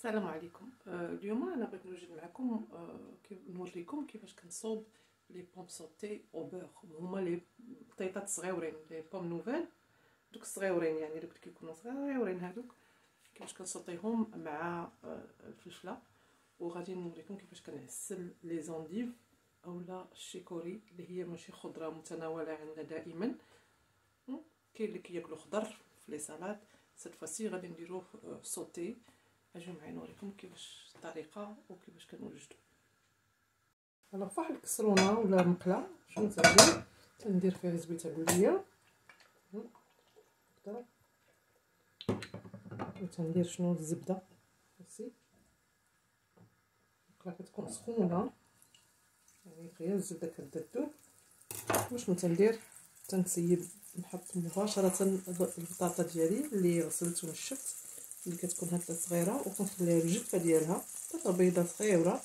السلام عليكم. اليوم انا بغيت نوجد معكم نوريكم كيفاش كنصوب لي بوم سوتي او بور. هما لي بطيطات صغيورين، لي بوم نوفيل، دوك الصغيورين يعني دوك كيكونوا صغيورين هادوك، كيفاش كنصوتيهم مع الفلفله. وغادي نوريكم كيفاش كنعسل لي زونديف اولا الشيكوري اللي هي ماشي خضره متناوله عندنا دائما. كاين اللي كياكلوا خضر في لي سالاد، سيت فاسي غادي نديروه سوتي. اجيو معايا نوريكم كيفاش الطريقه وكيفاش كنوجدو. انا فواحد الكسرونه ولا مقله شنو تندير فيها زبيته بلديه هكذا، وتندير شنو الزبده هاسي. المقله كتكون سخونه يعني غير الزبده كتذوب. وشنو تنسيب نحط مباشره البطاطا ديالي اللي غسلت ونشفت، اللي كتكون هكذا صغيره، وكنخليها بالجفه ديالها بطاطا بيضه صغيره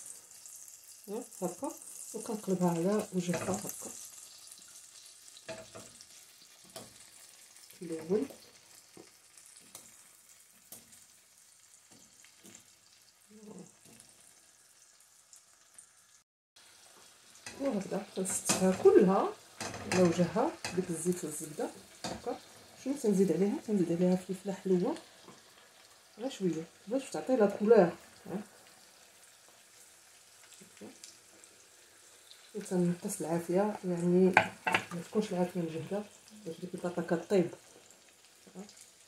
هكا، وكنقلبها على وجهها هكا في الاول. وهكذا كنستها كلها على وجهها بديك الزيت والزبده هكا. شنو تنزيد عليها فلفله حلوه غير شويه باش تعطي لا كولور. وتنقص العافيه، يعني ما تكونش العافيه مجهده باش ديك البطاطا كطيب.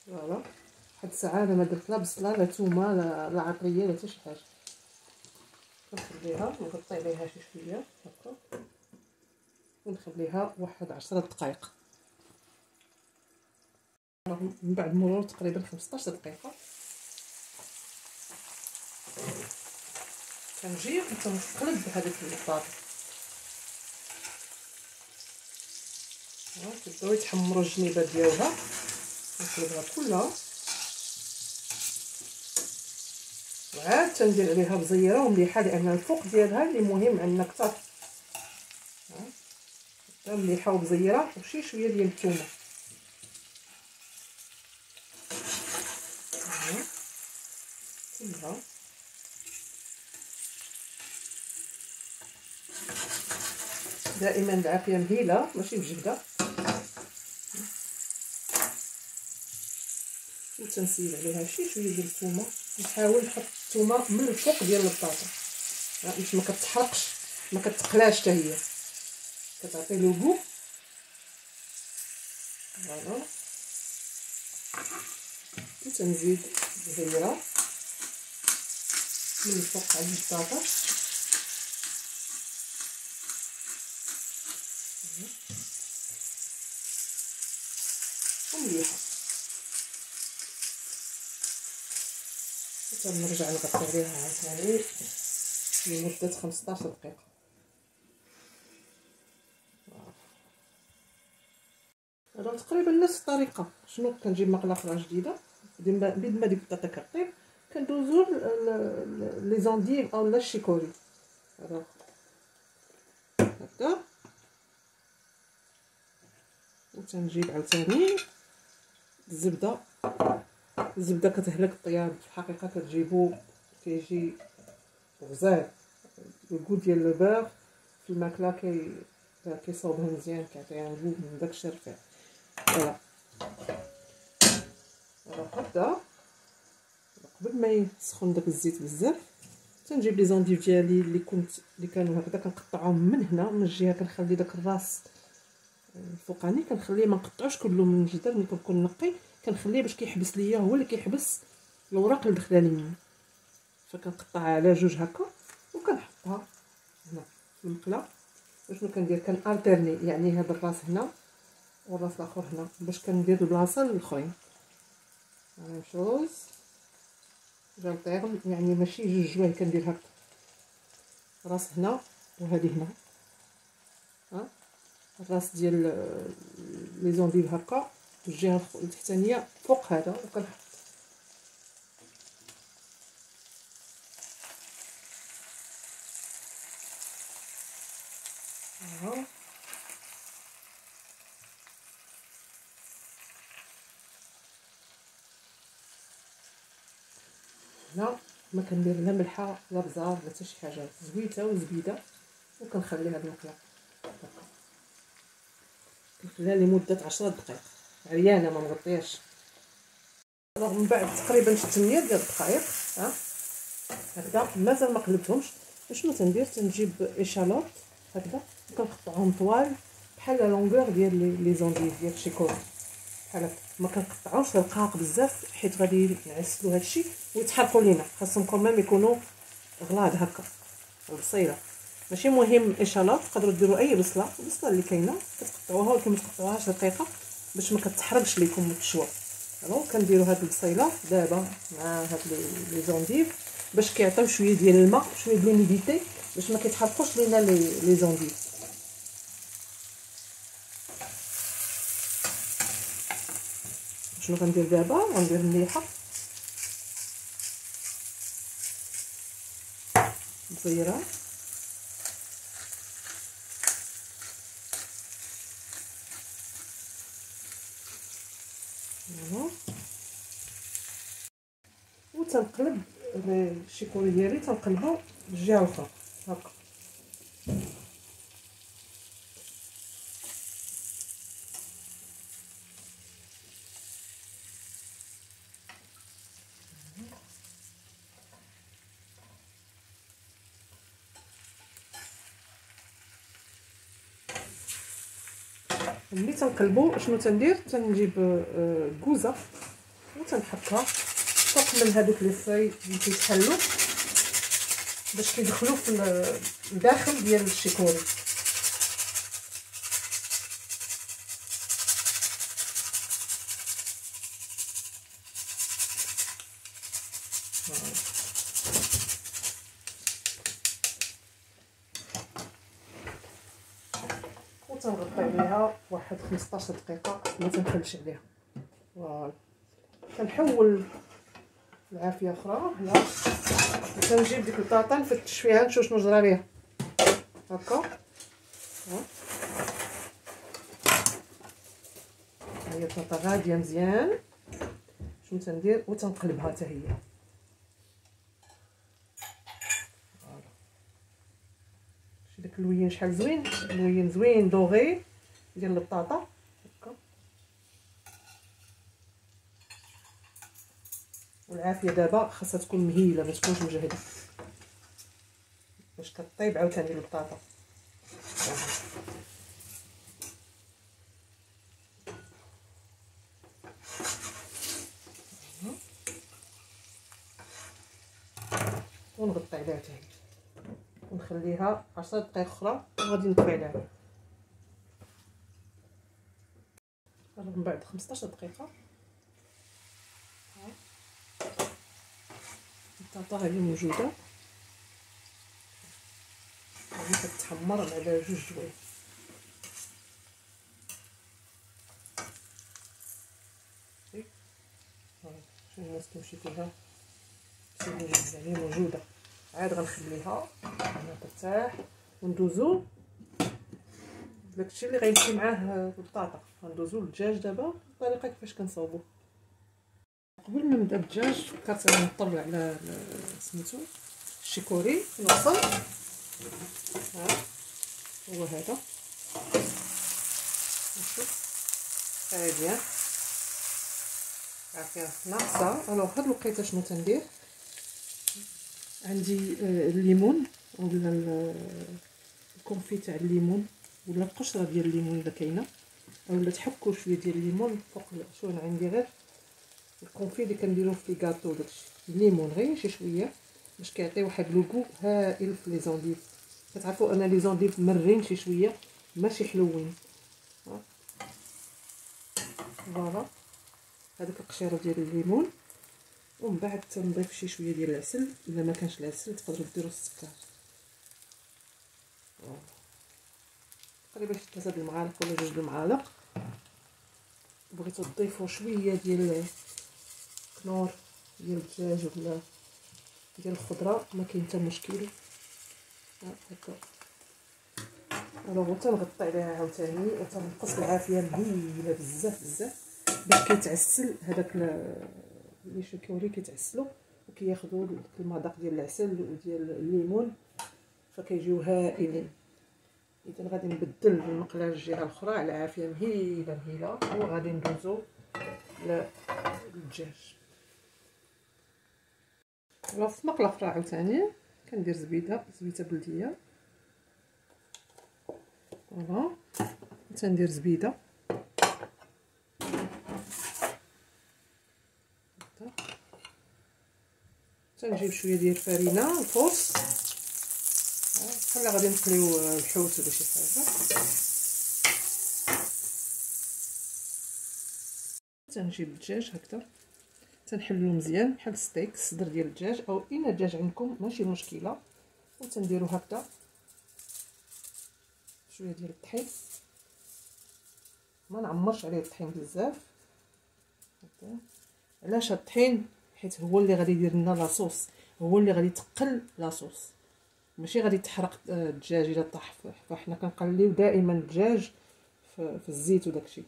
فوالا واحد الساعه انا ما درت لا بصله لا ثومه لا عطريه لا حتى شي حاجه. كنخليها نغطي عليها شي شويه هكا، ونخليها واحد 10 دقائق. من بعد مرور تقريبا 15 دقيقه كنجي وكنقلب هذيك البطاطا. كيبداو يتحمروا الجنيبات ديالها، نقلبها كلها وعاد تندير عليها بزيره ومليحه، لان الفوق ديالها اللي مهم عندنا كثر. مليحه وبزيره وشي شويه ديال الثومه كلها. دائما العافيه مهيله ماشي بجهده. وتنسيب عليها شي شويه ديال الثومه، نحاول نحط الثومه من الفوق ديال البطاطا باش ما كتحرقش ما كتقلاش حتى هي، كتعطي له غو. فوالا وتنزيد بزيره من الفوق على البطاطا ومليحه. وتنرجع نغطي عليها عاوتاني لمده 15 دقيقه. هذا تقريبا نفس الطريقه. شنو كنجيب مقله اخرى جديده بيد ما ديك البطاطا كطيب، كندوزو لي زونديف اولا الشيكوري هكا. وتنجيب عاوتاني الزبده كتهلك الطياب في الحقيقه، كتجيبو كيجي غزال. الكو ديال الباغ في الماكله كيصوبها مزيان، كيعطيها غو من داكشي رفيع. فوالا هكذا قبل ما يسخن داك الزيت بزاف تنجيب لي زونديف ديالي اللي كانوا هكذا، كنقطعهم من هنا من الجهه، كنخلي داك الراس الفوقاني كنخليه ما نقطعوش كله من الجدر. ملي كنكون نقي كنخليه باش كيحبس ليا، هو اللي كيحبس الوراق اللي داخله ليا. فكنقطعها على جوج هكا وكنحطها هنا في المقله. وشنو كندير؟ كنالتيرني، يعني هذا الراس هنا والراس الاخر هنا باش كندير البلاصه الاخرين. ميم شوز جالطيرن، يعني ماشي جوج جوايه، كندير هكا راس هنا وهذه هنا. الراس ديال لي زونديف هكا الجهه التحتانيه فوق هذا، وكنحط هنا ما كندير لا ملحه لا بزار لا حتى شي حاجه، زويته وزبيده. وكنخلي هاد الماكله هكا، كنخليها لمده 10 دقائق عريانه ما مغطياش. من بعد تقريبا 8 ديال الدقائق هكذا مازال ما قلبتهمش. شنو تندير؟ تنجيب ايشالوط هكذا وكنقطعهم طوال بحال لا لونغور ديال لي زونديف ديال الشيكور بحال هكا. ما كنقطعوش رقاق بزاف حيت غادي نعسلو هادشي ويتحرقوا لينا. خاصهم كوميم يكونوا غلاض هكا. البصيله ماشي مهم ايشالوط، تقدروا ديروا اي بصله اللي كاينه كتقطعوها، ولكن ما تقطعوهاش رقيقه باش ما كتحرقش ليكم التشوا. الو كنديروا هاد البصيله دابا مع هاد لي زونديف باش كيعطيو شويه ديال الماء شويه ديال لوميديتي باش ما كيتحرقوش لينا لي زونديف. شنو غندير دابا؟ غندير مليحه مزيره وتنقلب الشيكوري ديالي، تنقلبو بالجهه الاخرى هكا. ملي تنقلبو شنو تندير؟ تنجيب كوزه وتنحطها فوق من هذوك لي فاي اللي كيتحلوا باش كيدخلوا في الداخل ديال الشيكوري. وتنغطي عليها واحد 15 دقيقه ما تنخليش عليها. فوالا كنحول العافيه اخرى هنا وكنجيب ديك البطاطا نفتش فيها نشوف شنو جرى ليها هكا. هي البطاطا غاديه مزيان. شنو تندير؟ وتنقلبها حتى هي. شي داك اللوين شحال زوين، اللوين زوين دوغي ديال البطاطا هكا. والعافيه دابا خاصها تكون مهيله ما تكونش مجهده باش كطيب عاوتاني البطاطا. ونغطي عليها حتى هي ونخليها 10 دقائق اخرى وغادي نطفي عليها. من بعد 15 دقيقه البطاطا هي موجوده غادي كتحمر على 2 جوايع. شوف الناس تمشي فيها هي موجوده. عاد غنخليها هنا ترتاح وندوزو داكشي اللي غيمشي معاه البطاطا. غندوزو للدجاج دابا الطريقه كيفاش كنصاوبوه. قبل ما نبدا بالدجاج فكرت نطلع على سميتو الشيكوري الوسط. هو هذا نشوف مزيان عافيه ناقصه. الوغ هاد الوقيته شنو تندير؟ عندي الليمون ولا الكونفي تاع الليمون ولا القشره ديال الليمون الا كاينه، اولا تحكوا شويه ديال الليمون فوق. شو انا عندي غير الكونفي اللي كنديروه في كاطو داكشي الليمون غير شي شويه باش كيعطي واحد لوغو هائل في لي زونديف. كتعرفوا انا لي زونديف مرين شي شويه ماشي حلوين. فوالا هذيك القشيره ديال الليمون. ومن بعد تنضيف شي شويه ديال العسل، الا ما كانش العسل تقدروا ديروا السكر تقريبا 3 المعالق ولا 2 المعالق. بغيتو تضيفوا شويه ديال كنور ديال الدجاج ولا ديال الخضره ما كاين حتى مشكل هكا. الوغ تنغطي عليها عاوتاني وتنقص العافيه مهيله بزاف بزاف باش كيتعسل هذاك لي شيكوري كيتعسلوا وكياخذوا المذاق ديال العسل وديال الليمون، فكيجيو هائلين. اذا غادي نبدل المقله للجهه الاخرى على عافيه مهيله مهيله، وغادي ندوزو للدجاج. في مقله اخرى عاوتاني كندير زبيده بلديه، فوالا تندير زبيده، تنجيب شويه ديال الفرينه الفوس بحال غادي نقليو الحوت ولا شي حاجه. تنجيب الدجاج هكذا، تنحلو مزيان بحال ستيك الصدر ديال الدجاج او اين الدجاج عندكم ماشي مشكله، وتنديرو هكذا شويه ديال الطحين، ما نعمرش عليه الطحين بزاف هكذا. علاش الطحين؟ حيت هو اللي غادي يدير لنا لاصوص، هو اللي غادي يتقل لاصوص، ماشي غادي تحرق الدجاج الا طاح. فحنا كنقليو دائما الدجاج في الزيت وداكشي.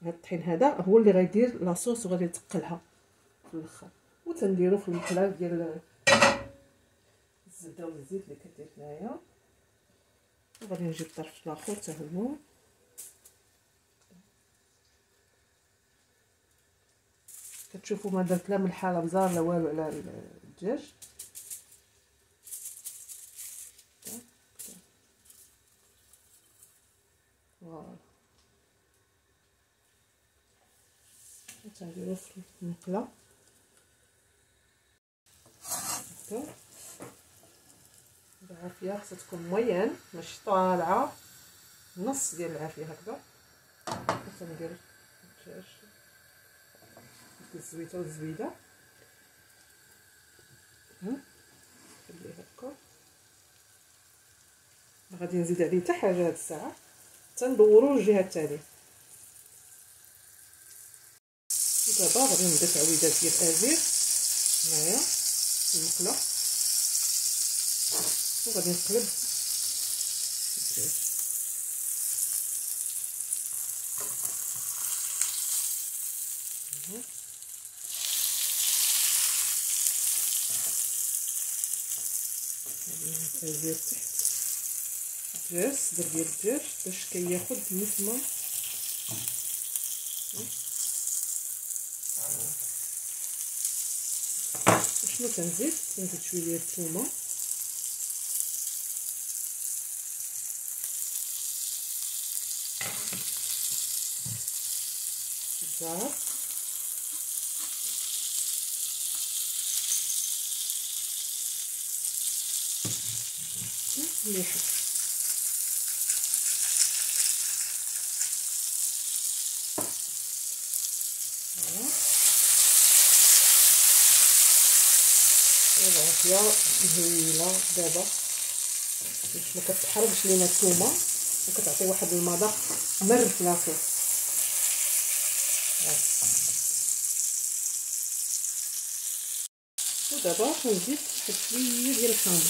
هاد الطحين هذا هو اللي غيدير لاصوص وغادي يتقلها في الاخر. وتنديرو في المقله ديال الزبده والزيت اللي كدير هنايا، وغادي نجيب الطرف الاخر حتى هو. كتشوفوا ما درت لا ملحه لا بزار لا والو على الدجاج. فوالا تنديرو في المقله هكا بالعافيه. خصها تكون موين ماشي طالعه، نص ديال العافيه هكذا. تندير الدجاج الزويته والزبيده خليه هكا. ما غادي نزيد عليه حتى حاجه هاد الساعه، تندورو الجهه الثانيه. دابا غادي نبدا تعويضات ديال الازير هنايا في المقله، وغادي نقلب الدجاج. الازير تحت الدجاج، الصدر ديال الدجاج باش كياخد النسمه. شنو تنزيد شويه ديال الثومه، الزعتر، مليحه. العافيه مهيله دابا باش ما كتحرقش لينا الثومه، وكتعطي واحد المذاق مر في لاصوص. ودابا كنزيد واحد شويه ديال الحامض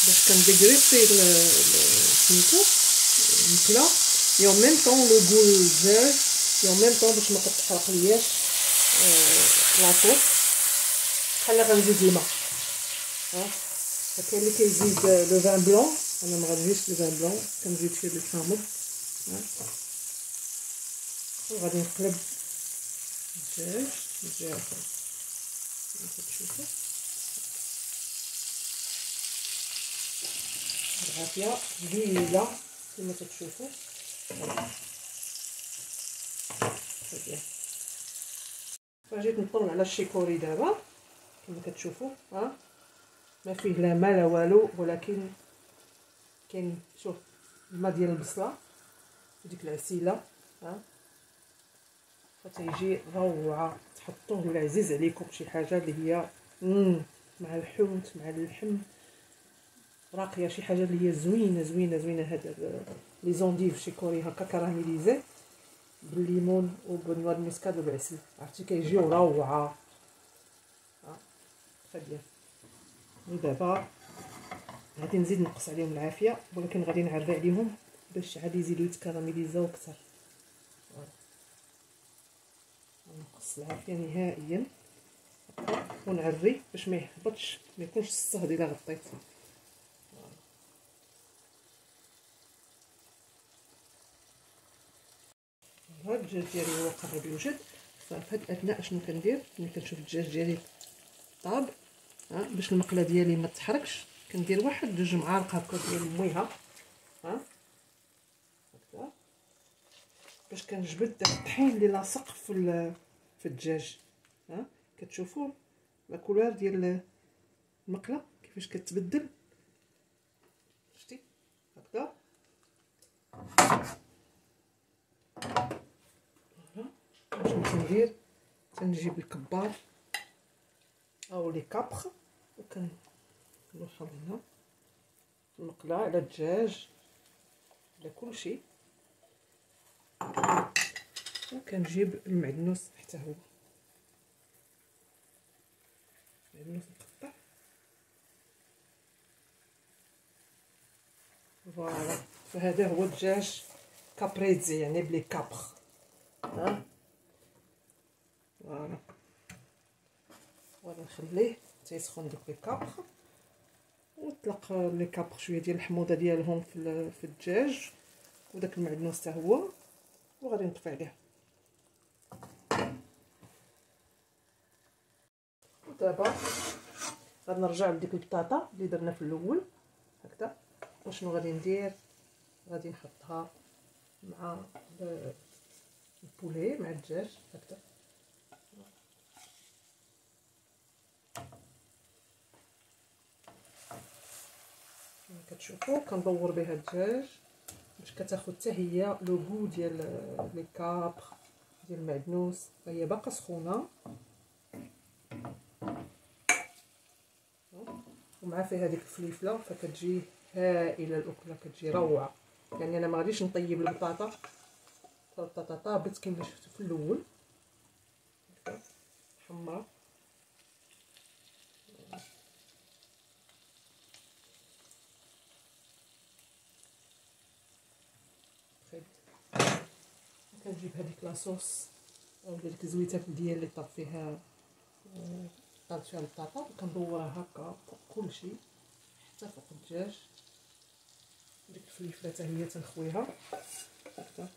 باش كنديغريسي سميتو المقله، يوم ميم طون لو غول الدجاج، يوم ميم طون باش ما كتحرق لياش لاصوص. بحال غنزيد الماء كاين اللي كيزيد لو فان بلون، انا ما غنزيدش لو فان بلون، كنزيد فيه الحامض. وغادي نقلب الدجاج الجهه الاخرى كما كتشوفوا بالعافيه مهيله كما كتشوفوا. فجيت نطلع على الشيكوري دابا كما كتشوفوا، ما فيه لا ما لا والو، ولكن كاين شوف الماء ديال البصله وديك العسيله فتيجي روعه. تحطوه ولا عزيز عليكم شي حاجه اللي هي مع الحوت مع اللحم راقيه، شي حاجه اللي هي زوينه زوينه زوينه. هذا لي زونديف شيكوري هكا كراميليزي بالليمون وبالنوار المسكاد وبالعسل، عرفتي كيجيو روعه. بيان. ودابا غادي نزيد نقص عليهم العافيه، ولكن غادي نعري عليهم باش عاد يزيدوا يتكراميليزاو اكثر. نقص العافيه نهائيا. يكون عري باش ما يهبطش، ما يكونش الصهد الا غطيت. هاد الدجاج ديالي هو قرب يوجد. ففي هاد الاثناء شنو كندير ملي كنشوف الدجاج ديالي طاب، باش المقله ديالي ما تحرقش، كندير واحد 2 معالق هكا ديال الميها، هكذا، باش كنجبد داك الطحين اللي لاصق في الدجاج. كتشوفوا لا كولور ديال المقله كيفاش كتبدل، شتي هكذا. شنو كندير، تنجيب الكبار او لي كابخ وكنوصل هنا المقله على الدجاج على كلشي، وكنجيب المعدنوس حتى هو، المعدنوس مقطع. فوالا، فهذا هو الدجاج كابريزي، يعني بلي كابخ. فوالا نخليه تيسخن دوك لي كابخ، ونطلق لي كابخ شويه ديال الحموضه ديالهم في الدجاج، وداك المعدنوس حتى هو، وغادي نطفي عليه. ودابا غادي نرجع لديك البطاطا اللي درنا في الاول هكذا. وشنو غادي ندير، غادي نحطها مع البولي مع الدجاج هكذا. كما كتشوفوا كندور بها الدجاج باش كتاخذ حتى هي لو غو ديال لي كابر ديال المعدنوس. هي باقا سخونه، ومع فيها هذيك الفليفله، فكتجي هائله الاكله، كتجي روعه. يعني انا ما غاديش نطيب البطاطا، البطاطا طابت كما شفتوا في الاول حمراء. كنجيب هذيك لاصوص او ديك الزويته ديال اللي طاب فيها، طابت فيها البطاطا، وكندورها هكا فوق كلشي حتى فوق الدجاج. ديك الفليفله حتى هي تنخويها هكا.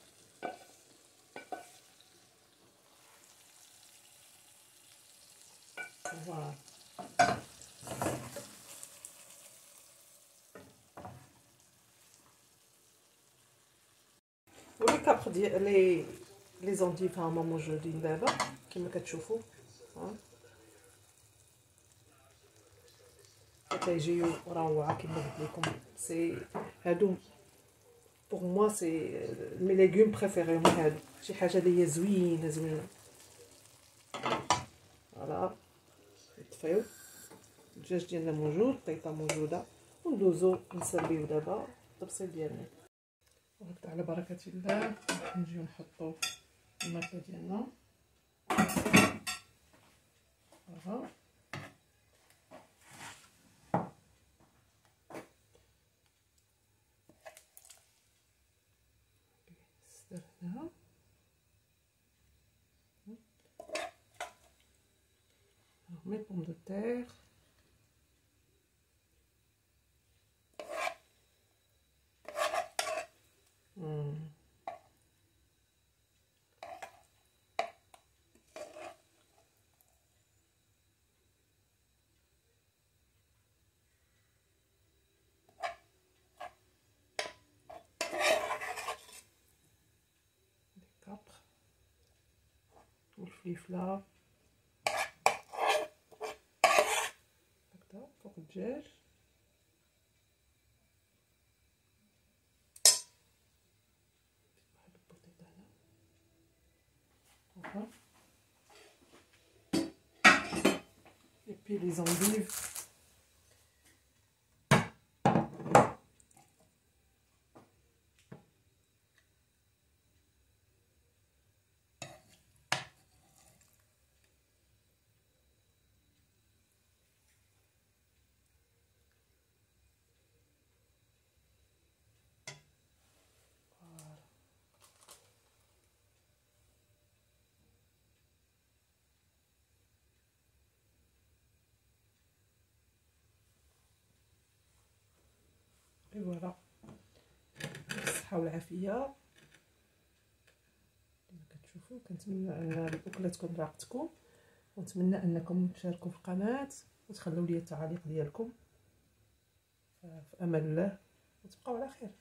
فوالا ولي كابخ ديال لي زونديف هما موجودين دابا كما كتشوفوا. كيجيو روعه كما قلت لكم. سي هادو بوغ موا سي مي ليغوم بريفيري، هادو شي حاجه اللي هي زوينه. فوالا نطفيو الدجاج ديالنا موجود، الطيطه موجوده، وندوزو نسربيو دابا الطبسيل ديالنا. وهكذا على بركه الله نجيو نحطو الماكله ديالنا. درناها مي بوم دو تير، كابر والفليفله هكذا فوق الدجاج. واحد البوطيطه هنا et puis les endives. فوالا، بالصحه والعافيه. كما كتشوفوا كنتمنى ان الاكله تكون راقتكم، ونتمنى انكم تشاركوا في القناه وتخلوا لي التعاليق ديالكم. في امان الله وتبقاو على خير.